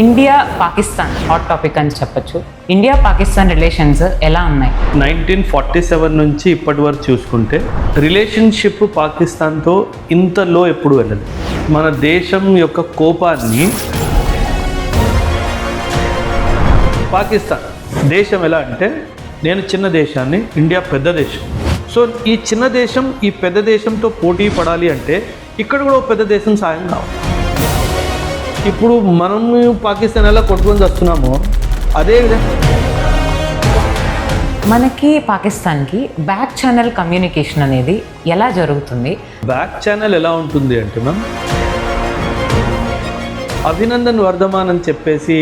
India Pakistan hot topic అని చెప్పొచ్చు. India Pakistan relations ఎలా ఉన్నాయి? 1947 నుంచి ఇప్పటి వరకు చూసుకుంటే రిలేషన్షిప్ పాకిస్తాన్తో ఇంత లో ఎప్పుడు వెళ్ళదు. మన దేశం యొక్క కోపాన్ని పాకిస్తాన్ దేశం ఎలా అంటే, నేను చిన్న దేశాన్ని, ఇండియా పెద్ద దేశం. సో ఈ చిన్న దేశం ఈ పెద్ద దేశంతో పోటీ పడాలి అంటే ఇక్కడ కూడా ఒక పెద్ద దేశం సాయం కావాలి. ఇప్పుడు మనం పాకిస్తాన్ ఎలా కొట్టుకొని వస్తున్నామో అదే విధంగా మనకి పాకిస్తాన్కి బ్యాక్ ఛానల్ కమ్యూనికేషన్ అనేది ఎలా జరుగుతుంది? బ్యాక్ ఛానల్ ఎలా ఉంటుంది అంటే, మనం అభినందన్ వర్ధమాన్ అని చెప్పేసి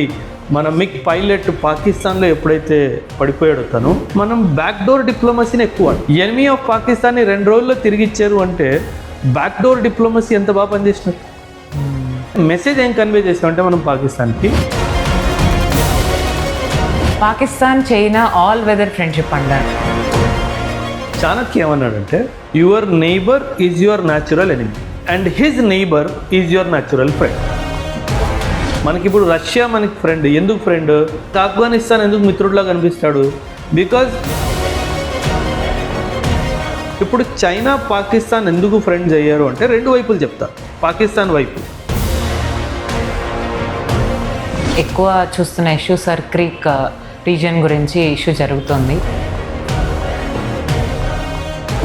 మన మిగ్ పైలట్ పాకిస్తాన్లో ఎప్పుడైతే పడిపోయాడో తను, మనం బ్యాక్ డోర్ డిప్లొమసీని ఎక్కువ ఎనిమీ ఆఫ్ పాకిస్తాన్ని 2 రోజుల్లో తిరిగి ఇచ్చారు అంటే బ్యాక్ డోర్ డిప్లొమసీ ఎంత బాగా పనిచేసినట్టు. మెసేజ్ ఏం కన్వే చేసామంటే మనం పాకిస్తాన్కి, Pakistan China all weather friendship అన్నారు. చాణక్య ఏమన్నాడంటే, your neighbour is your natural enemy and his neighbour is your natural friend. మనకి ఇప్పుడు రష్యా మనకి ఫ్రెండ్. ఎందుకు ఫ్రెండ్? ఆఫ్ఘనిస్తాన్ ఎందుకు మిత్రుడిలా కనిపిస్తాడు? బికాజ్ ఇప్పుడు చైనా పాకిస్తాన్ ఎందుకు ఫ్రెండ్స్ అయ్యారు అంటే 2 వైపులు చెప్తారు. పాకిస్తాన్ వైపు ఎక్కువ చూస్తున్న ఇష్యూ సర్ క్రీక్ రీజియన్ గురించి ఇష్యూ జరుగుతుంది.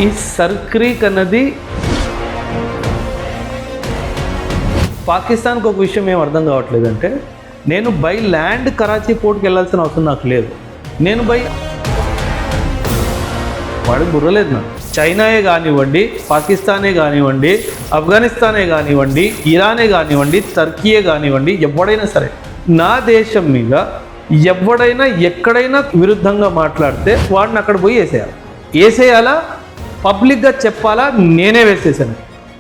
ఈ సర్ క్రీక్ అన్నది పాకిస్తాన్కి ఒక విషయం ఏం అర్థం కావట్లేదు అంటే, నేను బై ల్యాండ్ కరాచీ పోర్ట్కి వెళ్ళాల్సిన అవసరం నాకు లేదు, నేను బై వాడికి బుర్రలేదు. నాకు చైనాయే కానివ్వండి, పాకిస్తానే కానివ్వండి, ఆఫ్ఘనిస్తానే కానివ్వండి, ఇరానే కానివ్వండి, టర్కీయే కానివ్వండి, ఎవడైనా సరే నా దేశం మీద ఎవడైనా ఎక్కడైనా విరుద్ధంగా మాట్లాడితే వాడిని అక్కడ పోయి వేసేయాలా, పబ్లిక్గా చెప్పాలా, నేనే వేసేసాను.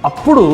అప్పుడు